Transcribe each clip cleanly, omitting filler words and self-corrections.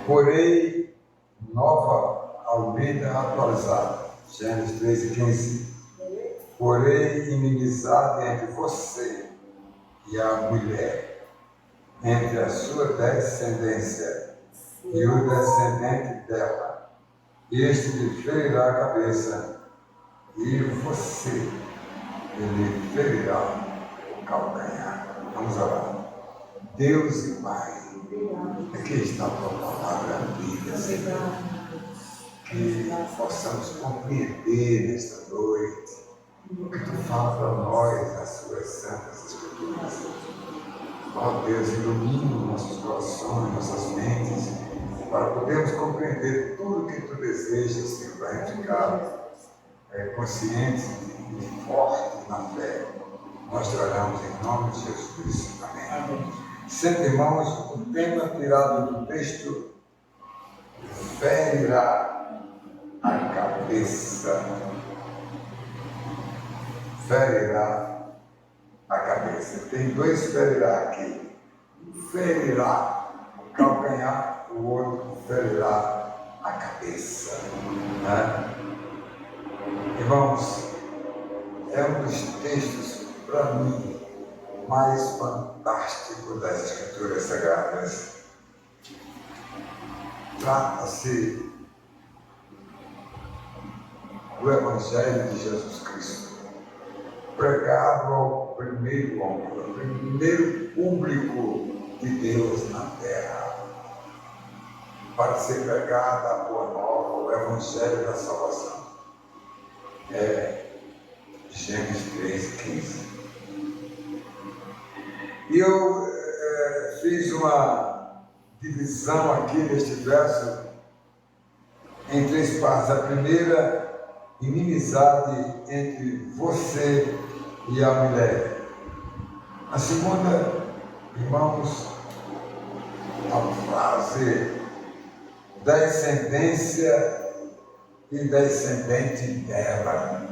Porém, Nova Almeida atualizada, Gênesis 3:15. Porém, inimizade entre você e a mulher, entre a sua descendência e o descendente dela. Este lhe ferirá a cabeça, e você lhe ferirá o calcanhar. Vamos orar. Deus e Pai, aqui está a tua palavra amiga, Senhor. Que possamos compreender nesta noite o que tu fala para nós nas suas santas escrituras. Ó Deus, ilumina nossos corações, nossas mentes, para podermos compreender tudo o que tu desejas, Senhor, para ficar conscientes e fortes na fé. Nós oramos em nome de Jesus. Amém. Sempre, irmãos, o tema tirado do texto: ferirá a cabeça. Ferirá a cabeça. Tem dois ferirá aqui. Ferirá o calcanhar, o outro ferirá a cabeça. Né? Irmãos, é um dos textos, para mim, mais fantástico das Escrituras Sagradas. Trata-se do Evangelho de Jesus Cristo, pregado ao primeiro homem, ao primeiro público de Deus na terra, para ser pregada a boa nova, o Evangelho da salvação. Gênesis 3:15. E eu fiz uma divisão aqui neste verso em três partes. A primeira, inimizade entre você e a mulher. A segunda, irmãos, a frase descendência e descendente dela.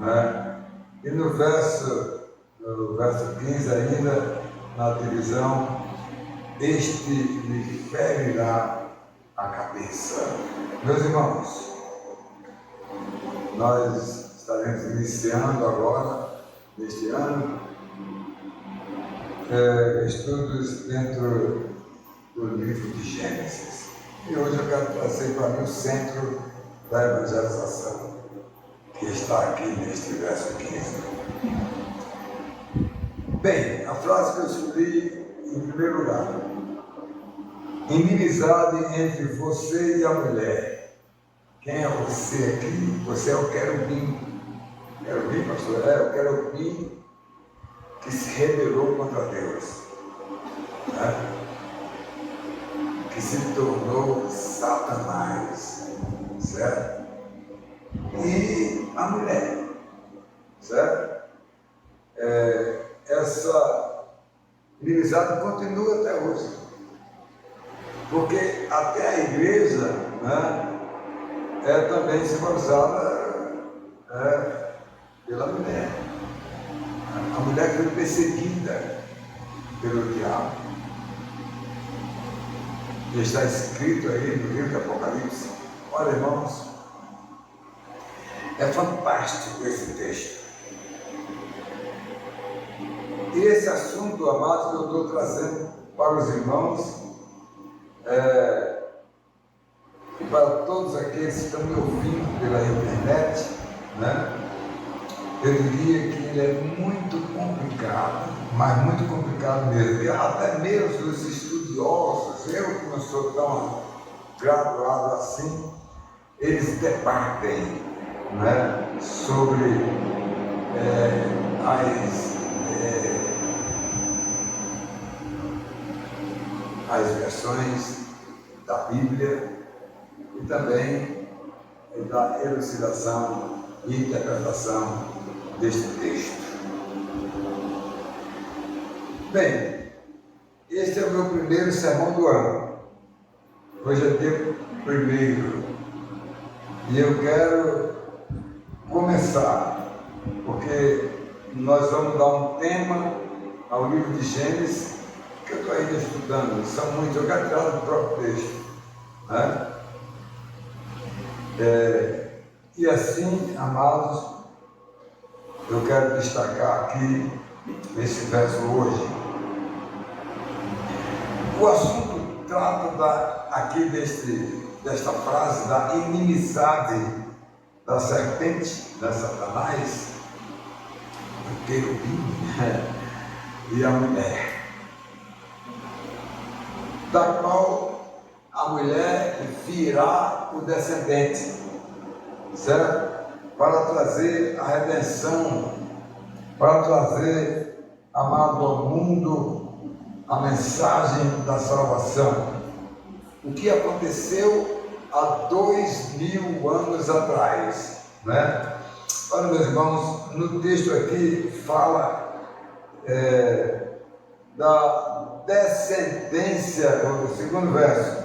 Né? E no verso 15 ainda, na divisão, este lhe ferirá a cabeça. Meus irmãos, nós estaremos iniciando agora, neste ano, estudos dentro do livro de Gênesis. E hoje eu quero trazer para mim o centro da evangelização, que está aqui neste verso 15. Bem, a frase que eu escolhi em primeiro lugar: inimizade entre você e a mulher. Quem é você aqui? Você é o querubim. Querubim, pastor? É o querubim que se rebelou contra Deus, né? Que se tornou Satanás, certo? E a mulher, certo? Essa inimizade continua até hoje, porque até a igreja, né, é também simbolizada pela mulher. A mulher foi perseguida pelo diabo. E está escrito aí no livro do Apocalipse. Olha, irmãos, é fantástico esse texto. E esse assunto, amado, que eu estou trazendo para os irmãos, e para todos aqueles que estão me ouvindo pela internet, né? Eu diria que ele é muito complicado, mas muito complicado mesmo. E até mesmo os estudiosos, eu que não sou tão graduado assim, eles debatem, né, sobre as versões da Bíblia e também da elucidação e interpretação deste texto. Bem, este é o meu primeiro sermão do ano. Hoje é dia 1º e eu quero começar, porque nós vamos dar um tema ao livro de Gênesis, que eu estou ainda estudando, são muitos, eu quero tirar do próprio texto, né? E assim, amados, eu quero destacar aqui esse verso hoje. O assunto trata aqui desta frase da inimizade da serpente, da Satanás, do querubim e a mulher, da qual a mulher virá o descendente, certo? Para trazer a redenção, para trazer, amado, ao mundo a mensagem da salvação. O que aconteceu há 2000 anos atrás, né? Olha, meus irmãos, no texto aqui fala da descendência, no segundo verso,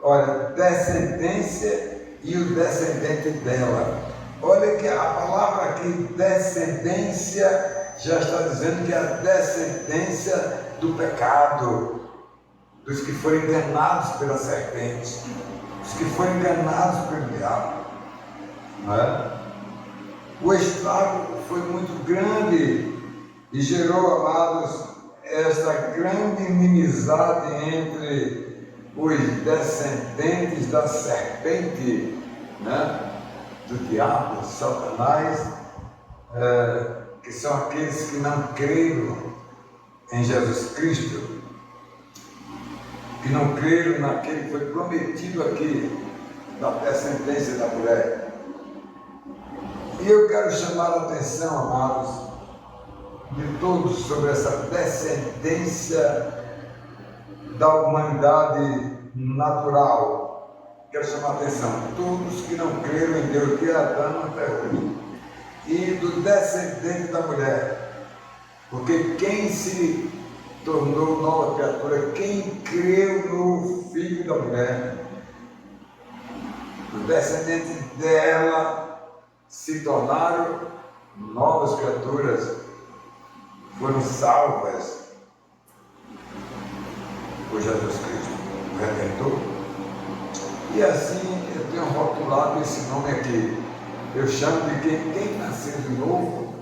olha, descendência e o descendente dela. Olha que a palavra aqui, descendência, já está dizendo que é a descendência do pecado, dos que foram enganados pela serpente, dos que foram enganados pelo diabo, não é? O estrago foi muito grande e gerou, amados, esta grande inimizade entre os descendentes da serpente, né? Do diabo, Satanás, que são aqueles que não creram em Jesus Cristo, que não creram naquele que foi prometido aqui, da descendência da mulher. E eu quero chamar a atenção, amados, de todos sobre essa descendência da humanidade natural. Quero chamar a atenção de todos que não creram em Deus, de Adão até hoje, e do descendente da mulher, porque quem se tornou nova criatura, quem creu no Filho da mulher, o descendente dela se tornaram novas criaturas, foram salvas por Jesus Cristo, o Redentor. E assim eu tenho rotulado esse nome aqui. Eu chamo de quem nasceu de novo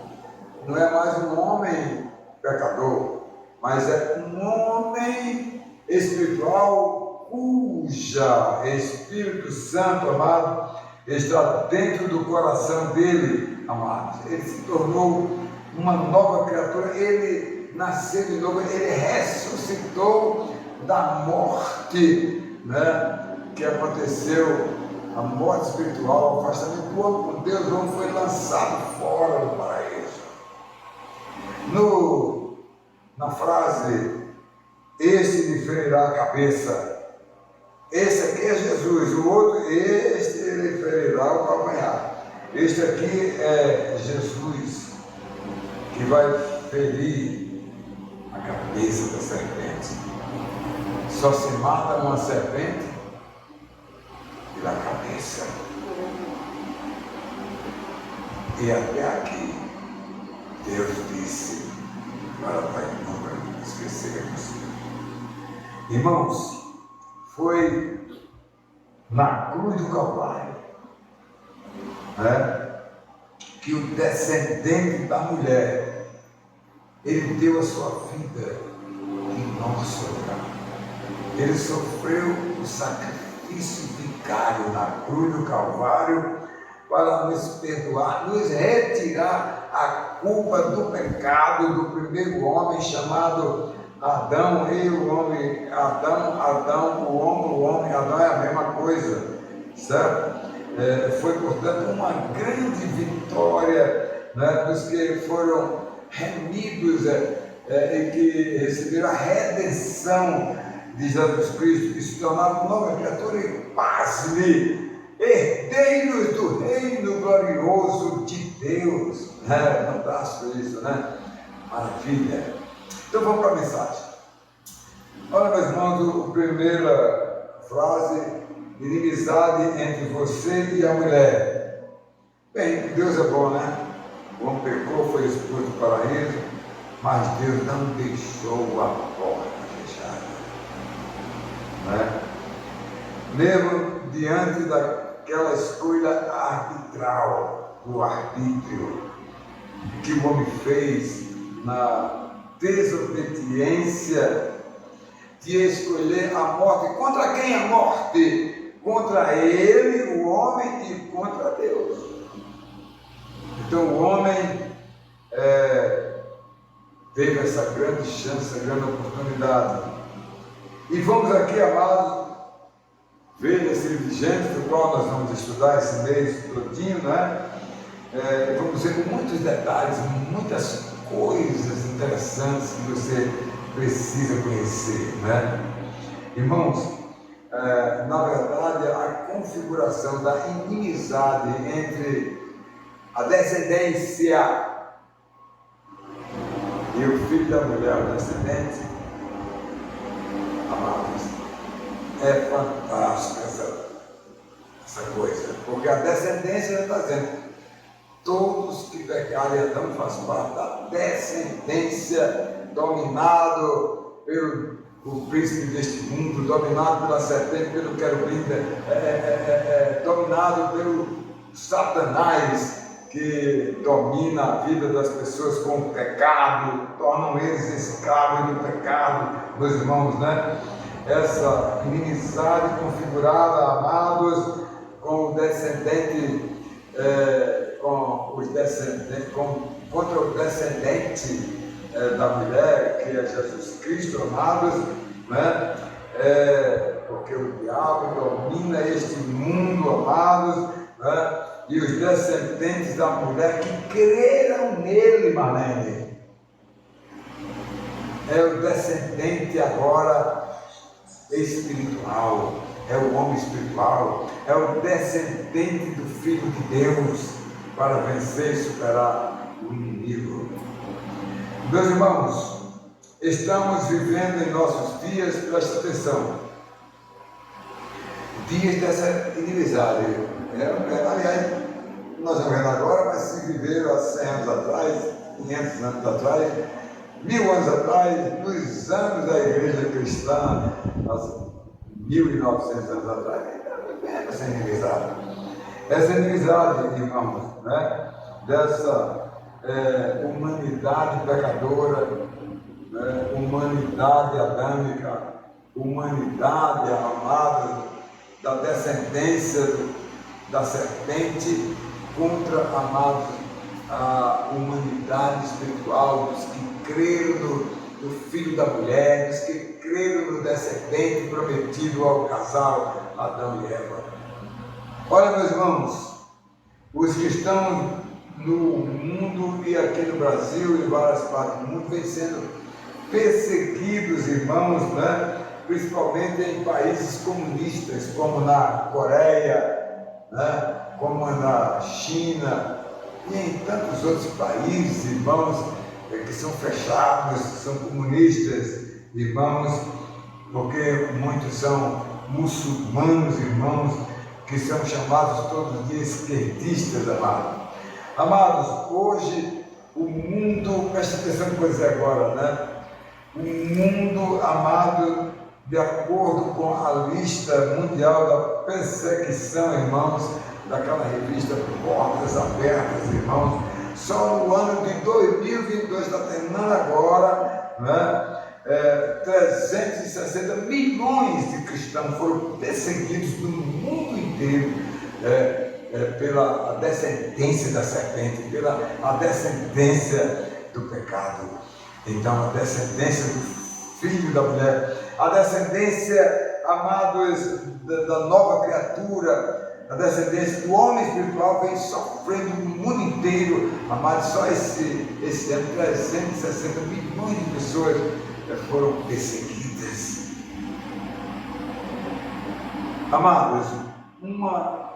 não é mais um homem pecador, mas é um homem espiritual cuja Espírito Santo, amado, está dentro do coração dele, amados. Ele se tornou uma nova criatura, ele nasceu de novo, ele ressuscitou da morte, né? Que aconteceu, a morte espiritual, o afastamento do homem com Deus, o homem foi lançado fora do paraíso. Na frase, este lhe ferirá a cabeça, esse aqui é Jesus, o outro, este lhe ferirá o calcanhar. Este aqui é Jesus, que vai ferir a cabeça da serpente. Só se mata uma serpente pela cabeça. E até aqui, Deus disse, para Pai, não esquecermos. Irmãos, foi na cruz do Calvário, né, que o descendente da mulher, ele deu a sua vida em nosso lugar. Ele sofreu o sacrifício vicário na cruz do Calvário para nos perdoar, nos retirar a culpa do pecado do primeiro homem chamado Adão. E o homem, Adão, o homem, Adão é a mesma coisa, certo? Foi, portanto, uma grande vitória, né, dos que foram remidos e que receberam a redenção de Jesus Cristo, que se tornaram nova criatura e, pasme, herdeiros do reino glorioso de Deus. Fantástico isso, né? Maravilha. Então vamos para a mensagem. Olha, meus irmãos, a primeira frase, inimizade entre você e a mulher. Bem, Deus é bom, né? O homem pecou, foi expulso do paraíso, mas Deus não deixou a porta fechada, né? mesmo diante daquela escolha arbitral, o arbítrio, que o homem fez na desobediência de escolher a morte. Contra quem a morte? Contra ele, o homem, e contra Deus. Então o homem teve essa grande chance, essa grande oportunidade. E vamos aqui, amados, ver esse livro de Gênesis, do qual nós vamos estudar esse mês todinho, né? Vamos ver com muitos detalhes, muitas coisas interessantes que você precisa conhecer, né? Irmãos, na verdade, a configuração da inimizade entre a descendência e o filho da mulher, o descendente, amados, é fantástica essa coisa, porque a descendência está dizendo: todos que pecaram em Adão fazem parte da descendência, dominado pelo príncipe deste mundo, dominado pela serpente, pelo querubim, dominado pelo Satanás, que domina a vida das pessoas com o pecado, tornam eles escravos do pecado, meus irmãos, né? Essa inimizade configurada, amados, com o descendente, contra o descendente da mulher, que é Jesus Cristo, amados, né? Porque o diabo domina este mundo, amados, né? E os descendentes da mulher que creram nele, Marlene, é o descendente agora espiritual, é o homem espiritual, é o descendente do Filho de Deus, para vencer e superar o inimigo. Meus irmãos, estamos vivendo em nossos dias, presta atenção, dias dessa inimizade. Aliás, nós estamos vendo agora, mas se viveram há 100 anos atrás, 500 anos atrás, 1000 anos atrás, nos anos da igreja cristã, 1900 anos atrás, essa inimizade. Essa inimizade, irmãos, né? Dessa humanidade pecadora, humanidade adâmica, humanidade amada, da descendência da serpente contra, amados, a humanidade espiritual, dos que creram no Filho da mulher, dos que creram no descendente prometido ao casal Adão e Eva. Olha, meus irmãos, os que estão no mundo e aqui no Brasil e em várias partes do mundo vêm sendo perseguidos, irmãos, né? Principalmente em países comunistas, como na Coreia, né? Como na China e em tantos outros países, irmãos, que são fechados, são comunistas, irmãos, porque muitos são muçulmanos, irmãos, que são chamados todos de esquerdistas, amados. Amados, hoje o mundo, presta atenção no que eu vou dizer agora, né? O mundo, amado, de acordo com a lista mundial da perseguição, irmãos, daquela revista Portas Abertas, irmãos, só no ano de 2022, está terminando agora, né? 360 milhões de cristãos foram perseguidos no mundo inteiro pela descendência da serpente, pela descendência do pecado. Então, a descendência do Filho da mulher, a descendência, amados, da nova criatura, a descendência do homem espiritual vem sofrendo no mundo inteiro, amados. Só esse ano 360 milhões de pessoas foram perseguidas. Amados, uma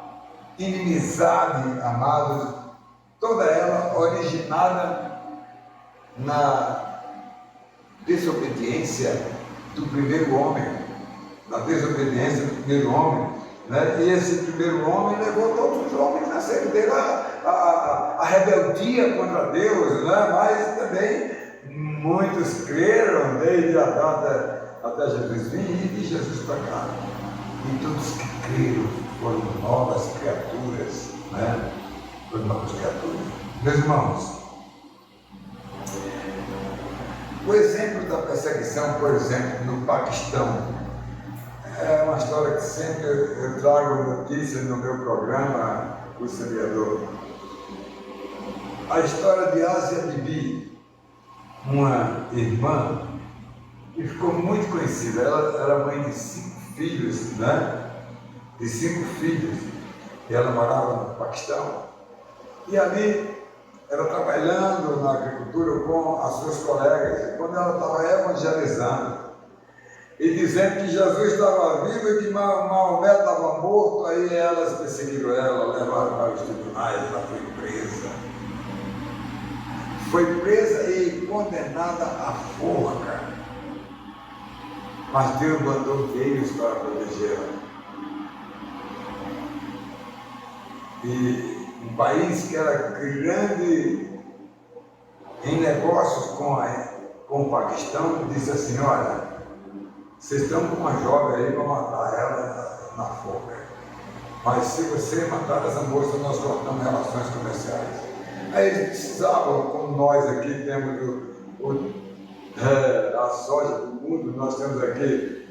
inimizade, amados, toda ela originada na desobediência do primeiro homem, na desobediência do primeiro homem, né? E esse primeiro homem levou todos os homens na série dele a rebeldia contra Deus, né? Mas também muitos creram desde Adão até Jesus vir e de Jesus para cá. e todos que creram foram novas criaturas, né? Foram novas criaturas. Meus irmãos, o exemplo da perseguição, por exemplo, no Paquistão, é uma história que sempre eu trago notícias no meu programa, o Semeador. A história de Asia Bibi, uma irmã que ficou muito conhecida. Ela era mãe de 5 filhos, né? De 5 filhos. E ela morava no Paquistão. E ali, ela trabalhando na agricultura com as suas colegas. E quando ela estava evangelizando e dizendo que Jesus estava vivo e que Maomé estava morto, aí elas perseguiram ela, levaram para os tribunais, ela foi presa. Foi presa e condenada à forca. Mas Deus mandou meios para protegê-la. E um país que era grande em negócios com o Paquistão disse assim: olha, vocês estão com uma jovem aí para matar ela na forca. Mas se você matar essa moça, nós cortamos relações comerciais. Aí eles precisavam, como nós aqui temos a soja do mundo, nós temos aqui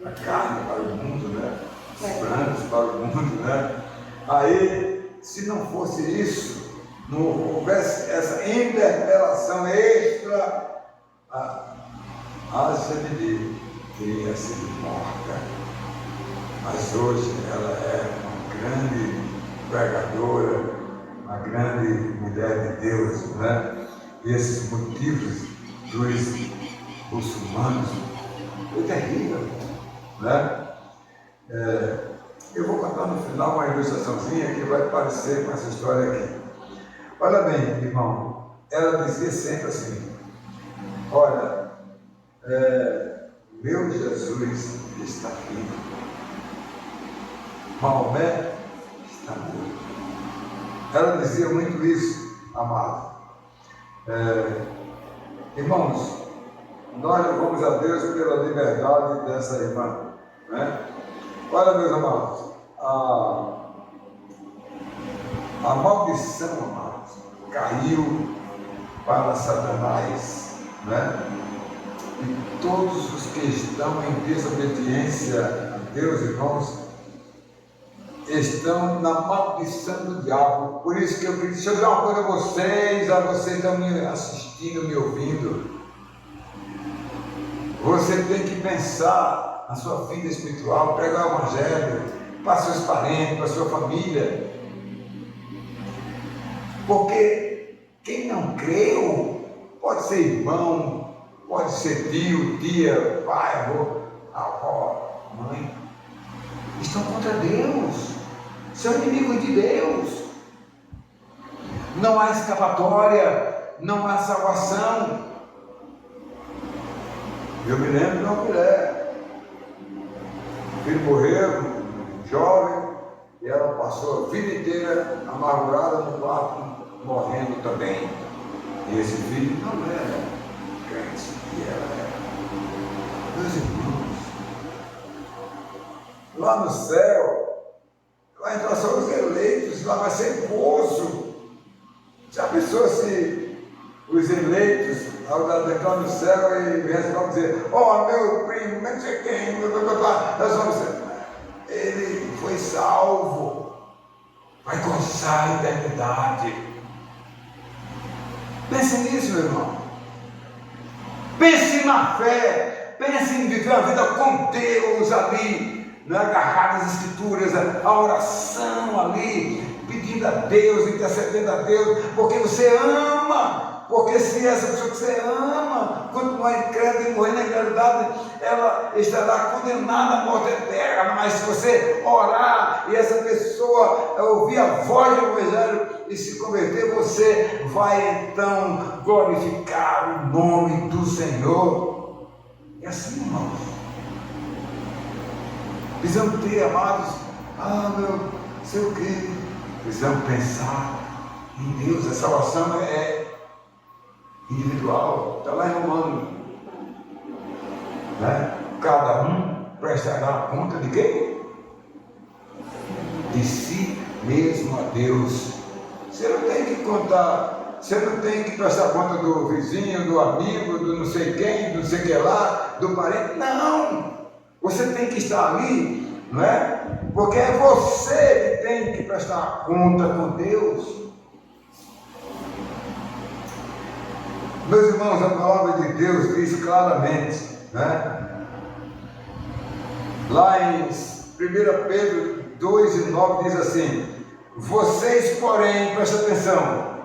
a carne para o mundo, né? Os frangos para o mundo, né? Aí, se não fosse isso, não houvesse essa interpelação extra, a Asia Bibi teria sido morta. Mas hoje ela é uma grande pregadora, uma grande mulher de Deus, né? E esses motivos dos muçulmanos foi terrível, né? Eu vou contar no final uma ilustraçãozinha que vai parecer com essa história aqui. Olha bem, irmão, ela dizia sempre assim: olha, meu Jesus está vivo, Maomé está morto. Ela dizia muito isso, amado. Irmãos, nós louvamos a Deus pela liberdade dessa irmã, né? Olha, meus amados, a maldição, amados, caiu para Satanás, né? E todos os que estão em desobediência a Deus, irmãos, estão na maldição do diabo. Por isso que eu queria dizer uma coisa a vocês que estão me assistindo, me ouvindo. Você tem que pensar na sua vida espiritual, pregar o Evangelho para seus parentes, para sua família. Porque quem não creu, pode ser irmão, pode ser tio, tia, pai, avô, avó, mãe, estão contra Deus, são inimigos de Deus. Não há escapatória, não há salvação. Eu me lembro de uma mulher, o filho morreu, jovem, e ela passou a vida inteira amargurada no quarto, morrendo também. E esse filho não era crente, e ela era. Meus irmãos, lá no céu, vai entrar só os eleitos, lá vai ser poço. Já pensou se os eleitos, ao entrar no céu e vão dizer: ó, meu primo, não sei quem, nós vamos dizer, ele foi salvo, vai gozar a eternidade. Pense nisso, meu irmão. Pense na fé, pense em viver a vida com Deus ali, né? Agarrado às Escrituras, a oração ali, pedindo a Deus, intercedendo a Deus, porque você ama. Porque se essa pessoa que você ama continuar incrédula e morrer na incredulidade, ela estará condenada à morte eterna. Mas se você orar e essa pessoa ouvir a voz do Evangelho e se converter, você vai então glorificar o nome do Senhor. É assim, irmãos. Precisamos ter, amados, meu, sei o quê. Precisamos pensar em Deus. A salvação é individual, está lá em Romano, né? Cada um presta prestará conta de quem? De si mesmo a Deus. Você não tem que contar, você não tem que prestar conta do vizinho, do amigo, do não sei quem, do não sei que lá, do parente. Não! Você tem que estar ali, não é? Porque é você que tem que prestar conta com Deus. Meus irmãos, a palavra de Deus diz claramente, né? Lá em 1 Pedro 2:9 diz assim: vocês, porém, presta atenção,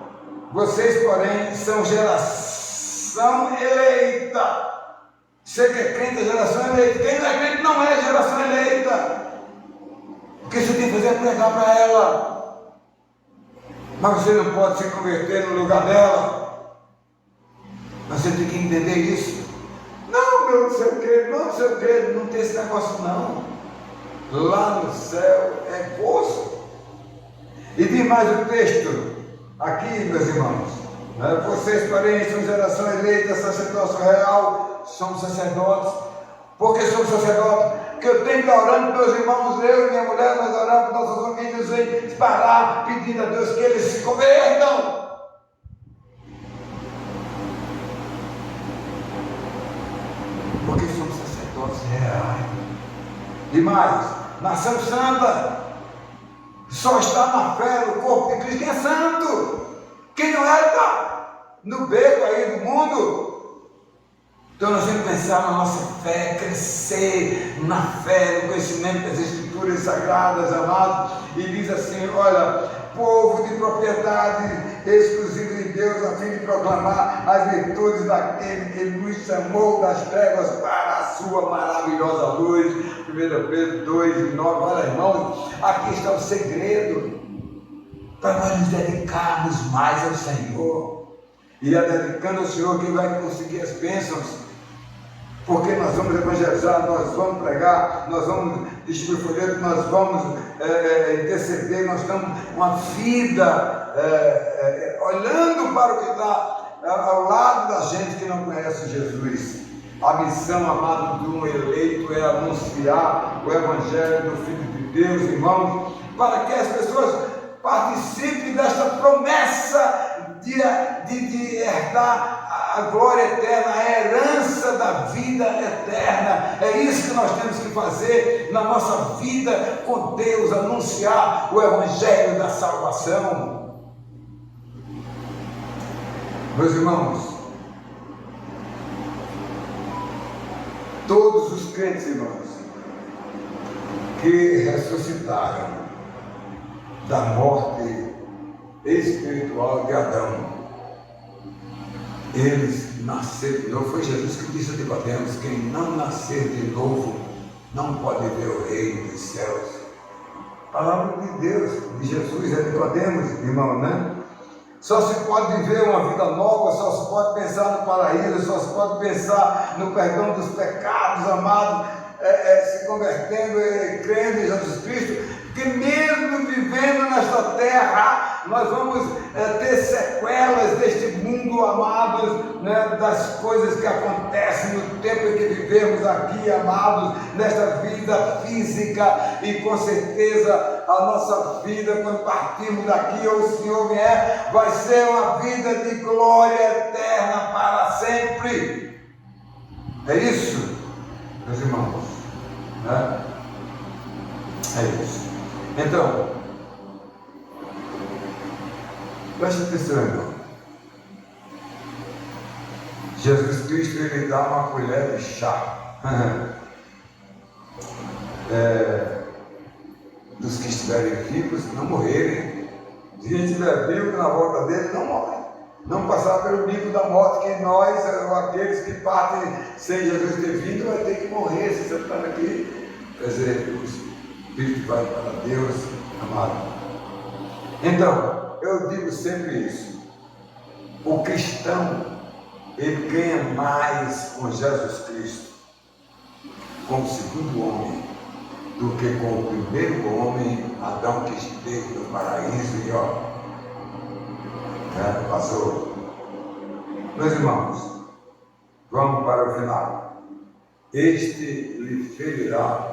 vocês, porém, são geração eleita. Você que é crente é geração eleita. Quem não é crente não é geração eleita. O que você tem que fazer é pregar para ela. Mas você não pode se converter no lugar dela. Mas você tem que entender isso. Não, meu, não sei o que, não sei o que, não tem esse negócio não. Lá no céu é poço. E diz mais o texto, aqui, meus irmãos, né? Vocês, porém, são geração eleita, sacerdócio real, somos sacerdotes. Por que somos sacerdotes? Porque eu tenho que estar orando para meus irmãos, eu e minha mulher, nós oramos para nossas famílias, em parar, pedindo a Deus que eles se convertam. Porque somos sacerdotes reais. E mais, nação santa, só está na fé no corpo de Cristo quem é santo. Quem não é, está no beco aí do mundo. Então nós temos que pensar na nossa fé, crescer na fé, no conhecimento das Escrituras Sagradas, amados. E diz assim: olha, povo de propriedade exclusiva de Deus, a fim de proclamar as virtudes daquele que nos chamou das trevas para a sua maravilhosa luz. 1 Pedro 2:9. Olha, irmãos, aqui está o segredo para nós nos dedicarmos mais ao Senhor. E dedicando ao Senhor, quem vai conseguir as bênçãos? Porque nós vamos evangelizar, nós vamos pregar, nós vamos distribuir folhetos, nós vamos interceder, nós estamos uma vida olhando para o que está ao lado da gente que não conhece Jesus. A missão, amado, de um eleito é anunciar o Evangelho do Filho de Deus, irmãos, para que as pessoas participem desta promessa de herdar a glória eterna, a herança da vida eterna. É isso que nós temos que fazer na nossa vida com Deus, anunciar o Evangelho da salvação. Meus irmãos, todos os crentes, irmãos, que ressuscitaram da morte espiritual de Adão, eles nasceram de novo. Foi Jesus que disse a Nicodemos: quem não nascer de novo não pode ver o reino dos céus. Palavra de Deus, de Jesus a Nicodemos, irmão, né? Só se pode viver uma vida nova, só se pode pensar no paraíso, só se pode pensar no perdão dos pecados, amado, se convertendo e crendo em Jesus Cristo. Porque mesmo vivendo nesta terra, nós vamos ter sequelas deste mundo, amados, né, das coisas que acontecem no tempo em que vivemos aqui, amados, nesta vida física. E com certeza a nossa vida, quando partirmos daqui ou o Senhor vier, vai ser uma vida de glória eterna para sempre. É isso, meus irmãos, né? É isso. Então, preste atenção, irmão. Jesus Cristo, ele dá uma colher de chá dos que estiverem vivos não morrerem. Se quem estiver vivo na volta dele, não morre. Não passar pelo bico da morte, que nós, aqueles que partem sem Jesus ter vindo, vai ter que morrer. Se você está aqui, quer dizer, o Espírito vai para Deus, amado. Então, eu digo sempre isso: o cristão, ele ganha mais com Jesus Cristo, como segundo homem, do que com o primeiro homem, Adão, que esteve no paraíso e passou. Meus irmãos, vamos para o final. este lhe ferirá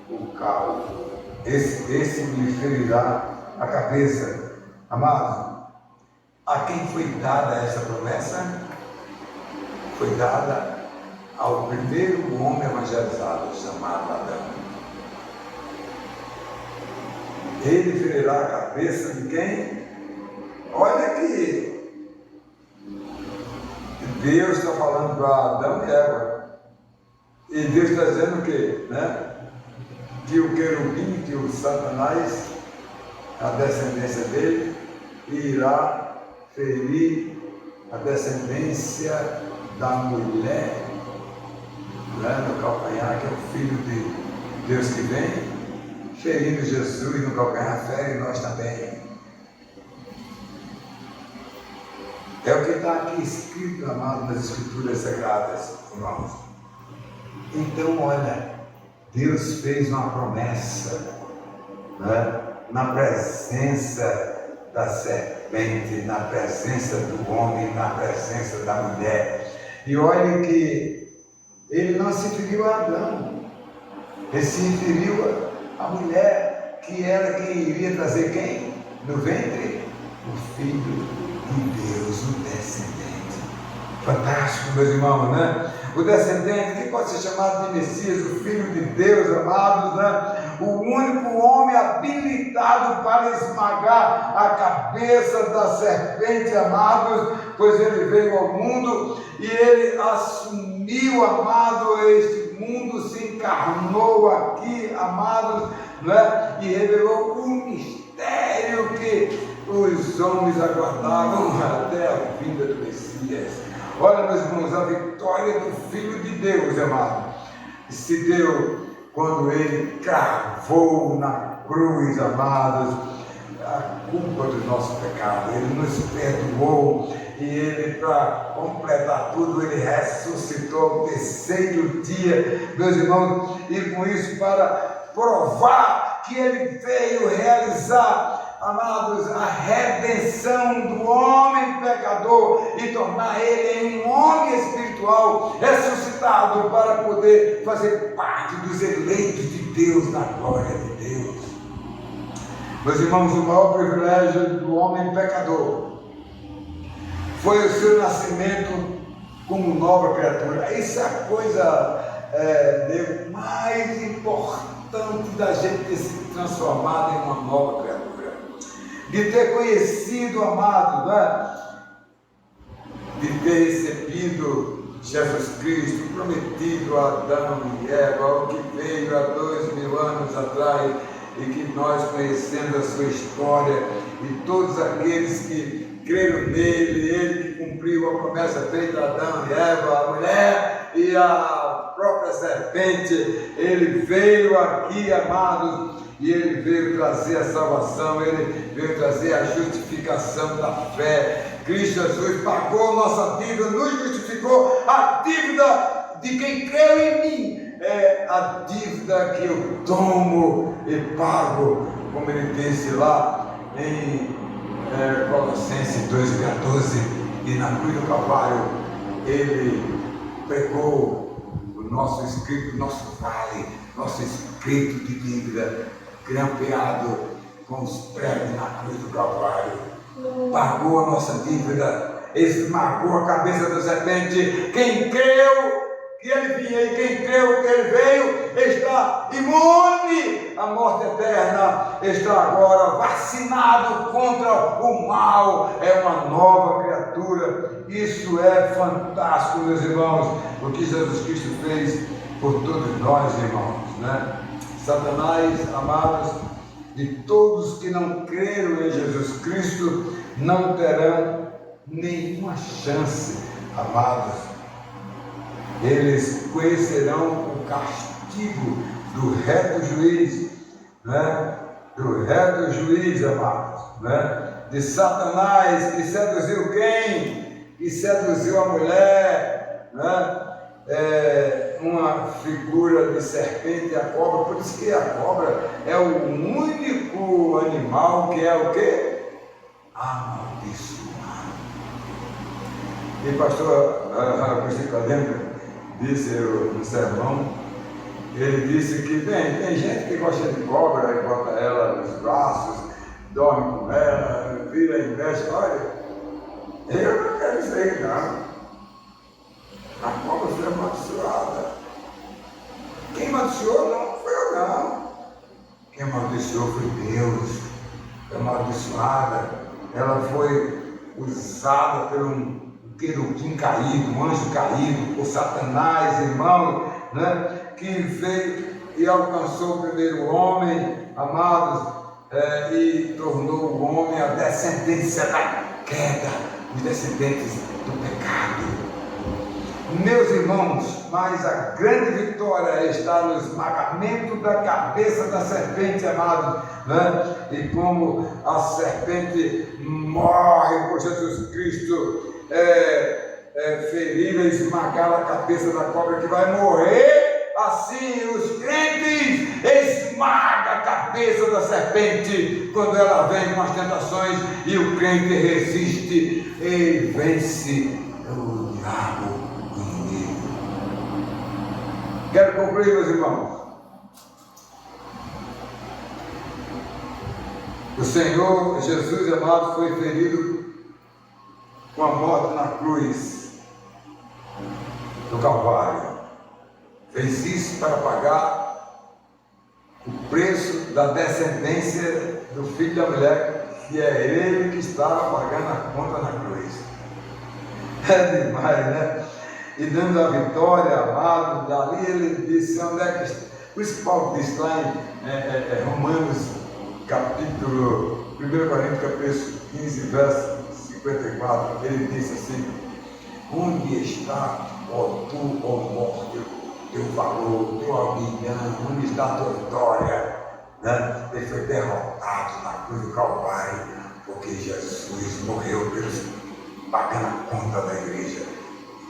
o calo, esse lhe ferirá a cabeça. Amado, a quem foi dada essa promessa? Foi dada ao primeiro homem evangelizado, chamado Adão. Ele ferirá a cabeça de quem? Olha que Deus está falando para Adão e Eva. E Deus está dizendo o quê? Que o querubim, que o Satanás, a descendência dele, irá ferir a descendência da mulher, no calcanhar, que é o Filho de Deus que vem, ferindo Jesus no calcanhar, fere nós também. É o que está aqui escrito, amado, nas Escrituras Sagradas, irmãos. Então, olha, Deus fez uma promessa, na presença da serpente, na presença do homem, na presença da mulher. E olha que ele não se referiu a Adão, ele se referiu a mulher, que era quem iria trazer quem? No ventre? O Filho de Deus, o descendente. Fantástico, meus irmãos, O descendente, que pode ser chamado de Messias, o Filho de Deus, amados, O único homem habilitado para esmagar a cabeça da serpente, amados, pois ele veio ao mundo e ele assumiu, amado, este mundo, se encarnou aqui, amados, e revelou o mistério que os homens aguardavam até a vinda do Messias. Olha, meus irmãos, a vitória do Filho de Deus, amado, se deu quando ele cravou na cruz, amados, a culpa do nosso pecado. Ele nos perdoou e ele, para completar tudo, ele ressuscitou ao terceiro dia, meus irmãos, e com isso para provar que ele veio realizar, amados, a redenção do homem pecador e tornar ele um homem espiritual ressuscitado para poder fazer parte dos eleitos de Deus, na glória de Deus. Meus irmãos, o maior privilégio do homem pecador foi o seu nascimento como nova criatura. Isso é a coisa mais importante da gente ter se transformado em uma nova criatura, de ter conhecido, amado, de ter recebido Jesus Cristo, prometido a Adão e Eva, o que veio há 2000 anos atrás e que nós conhecemos a sua história, e todos aqueles que creram nele, ele que cumpriu a promessa feita a Adão e Eva, a mulher e a própria serpente. Ele veio aqui, amados, e ele veio trazer a salvação, ele veio trazer a justificação da fé. Cristo Jesus pagou nossa dívida, nos justificou. A dívida de quem creu em mim é a dívida que eu tomo e pago, como ele disse lá em Colossenses 2,14, e na cruz do Calvário ele pegou o nosso escrito, nosso vale, nosso escrito de dívida, grampeado com os pregos na cruz do Calvário, pagou a nossa dívida, esmagou a cabeça da serpente. Quem creu que ele vinha e quem creu que ele veio está imune à morte eterna, está agora vacinado contra o mal, é uma nova criatura. Isso é fantástico, meus irmãos, o que Jesus Cristo fez por todos nós, irmãos, Satanás, amados, de todos que não creram em Jesus Cristo, não terão nenhuma chance, amados. Eles conhecerão o castigo do reto juiz, do reto juiz, amados, de Satanás, que seduziu quem? Que seduziu a mulher, uma figura de serpente, a cobra. Por isso que a cobra é o único animal que é o quê? Amaldiçoado. E pastor Cristina lembra disse no sermão, ele disse que tem gente que gosta de cobra e bota ela nos braços, dorme com ela, vira e mexe. Olha, eu não quero isso aí não. A cobra foi amaldiçoada. Quem amaldiçoou não foi eu não. Quem amaldiçoou foi Deus. Foi amaldiçoada. Ela foi usada por um querubim caído, um anjo caído, por Satanás, irmão, né? Que veio e alcançou o primeiro homem, amados, e tornou o homem a descendência da queda, os descendentes do pecado. Meus irmãos, mas a grande vitória está no esmagamento da cabeça da serpente, amado, né? E como a serpente morre por Jesus Cristo, ferida, esmagar a cabeça da cobra que vai morrer, assim os crentes esmagam a cabeça da serpente quando ela vem com as tentações e o crente resiste e vence o diabo. Quero concluir, meus irmãos. O Senhor Jesus amado foi ferido com a morte na cruz do Calvário. Fez isso para pagar o preço da descendência do filho da mulher, que é ele que estava pagando a conta na cruz. É demais, né? E dando a vitória, amado, dali ele disse, onde é que está? Por isso que Paulo diz lá em Romanos, capítulo 1 Coríntios, capítulo 15, verso 54, ele disse assim, onde está, ó tu, ó morte, teu valor, teu aguilhão, onde está a tua vitória? Né? Ele foi derrotado na cruz do Calvário, porque Jesus morreu pagando a conta da igreja.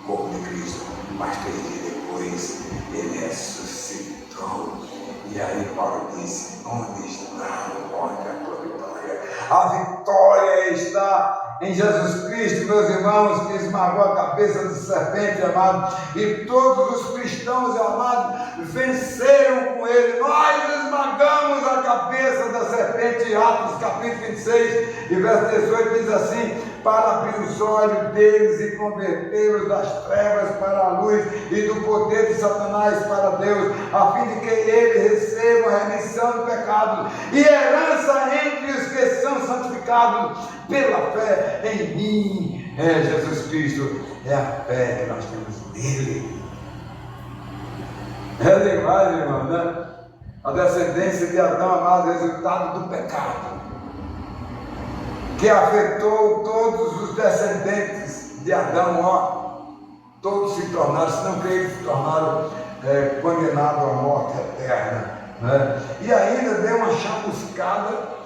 Corpo de Cristo, mas 3 dias depois ele ressuscitou. E aí Paulo disse, onde está a tua vitória? A vitória está em Jesus Cristo, meus irmãos, que esmagou a cabeça da serpente, amado, e todos os cristãos, amados, venceram com ele. Nós esmagamos a cabeça da serpente. Atos capítulo 26 e verso 18 diz assim, para abrir os olhos deles e convertê-los das trevas para a luz e do poder de Satanás para Deus, a fim de que ele receba a remissão do pecado e herança entre os que são santificados pela fé em mim. Jesus Cristo é a fé que nós temos nele. É demais, irmão, né? A descendência de Adão, amado, resultado do pecado, que afetou todos os descendentes de Adão, todos se tornaram, se não que eles se tornaram condenados à morte eterna, né? E ainda deu uma chamuscada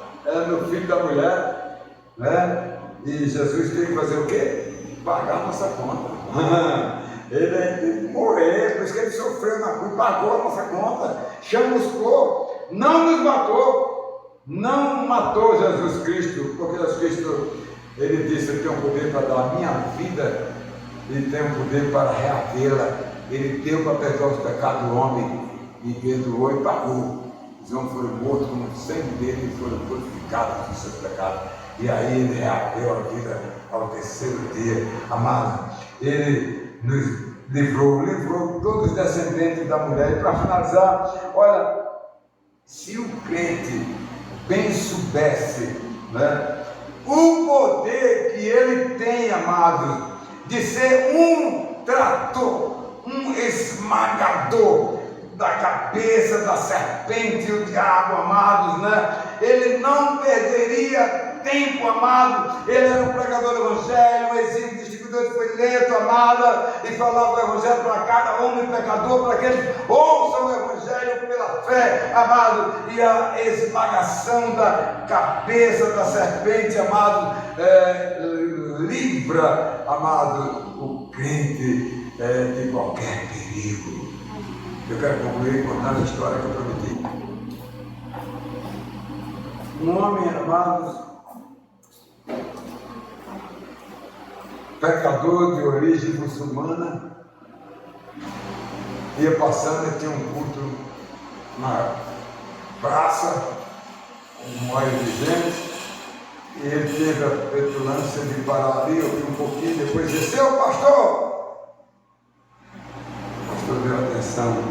no filho da mulher, né? E Jesus teve que fazer o quê? Pagar a nossa conta. Ele morreu, por isso que ele sofreu na cruz, pagou a nossa conta, chamuscou, não nos matou. Não matou Jesus Cristo, porque Jesus Cristo, ele disse, eu tenho poder para dar a minha vida, ele tem o poder para reavê-la, ele deu para perdoar os pecados do homem, e perdoou e pagou. Os homens foram mortos com o sangue dele, foram purificados dos seus pecados, e aí ele reaveu a vida ao terceiro dia. Amado, ele nos livrou todos os descendentes da mulher. E para finalizar, olha, se o crente bem soubesse, né, o poder que ele tem, amado, de ser um trator, um esmagador da cabeça da serpente e o diabo, amados, né? Ele não perderia tempo, amado. Ele era um pregador do evangelho, um exímio distribuidor de folheto, amada, e falava o evangelho para cada homem pecador, para que eles ouçam o evangelho pela fé, amado. E a esmagação da cabeça da serpente, amado, livra, amado, o crente de qualquer perigo. Eu quero concluir contando a história que eu prometi. Um homem, amados, pecador de origem muçulmana, ia passando e tinha um culto na praça, um molho de gente, e ele teve a petulância de parar ali, ouvir um pouquinho, depois desceu, pastor! O pastor deu atenção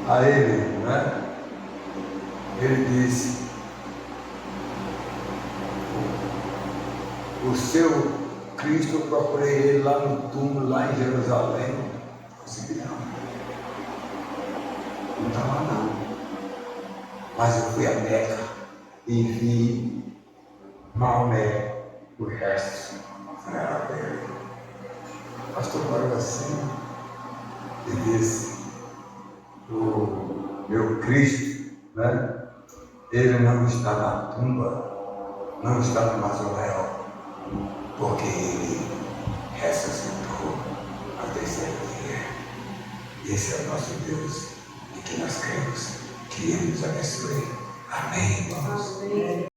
a ele, né? Ele disse: o seu Cristo, eu procurei ele lá no túmulo, lá em Jerusalém, não consegui não estava não, mas eu fui a Meca e vi Maomé, o resto não era dele. O pastor olhou assim e disse: o meu Cristo, né? Ele não está na tumba, não está no mausoléu, porque ele ressuscitou ao terceiro dia. Esse é o nosso Deus e que nós cremos. Que ele nos abençoe. Amém, irmãos. Amém.